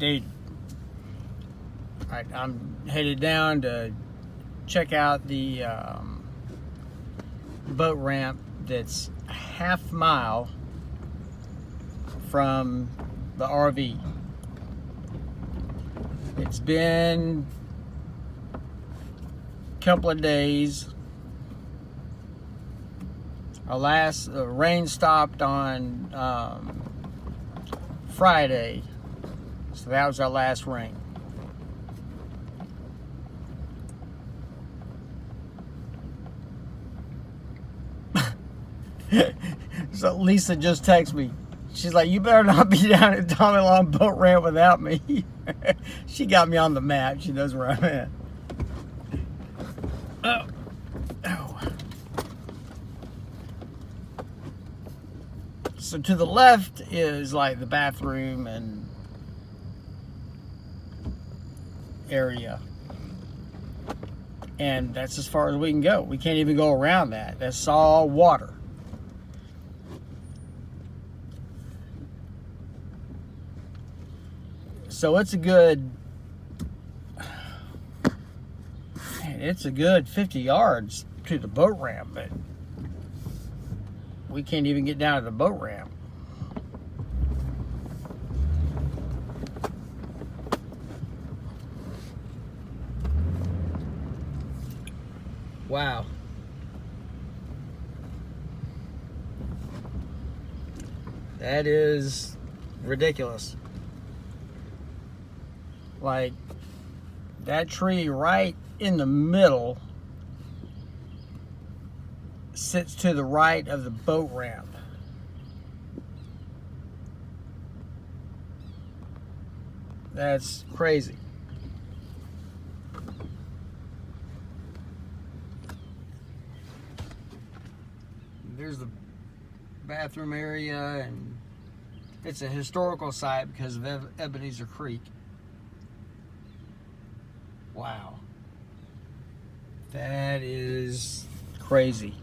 Dude, I'm headed down to check out the boat ramp that's a half mile from the RV. It's been a couple of days. Our last rain stopped on Friday, so that was our last rain. So Lisa just texted me. She's like, "You better not be down at Tommy Long boat ramp without me." She got me on the map. She knows where I'm at. Oh. Oh. So to the left is like the bathroom and area. And that's as far as we can go. We can't even go around that. That's all water. So it's a good 50 yards to the boat ramp, but we can't even get down to the boat ramp. Wow. That is ridiculous. Like, that tree right in the middle sits to the right of the boat ramp. That's crazy. There's the bathroom area, and it's a historical site because of Ebenezer Creek. Wow. That is crazy.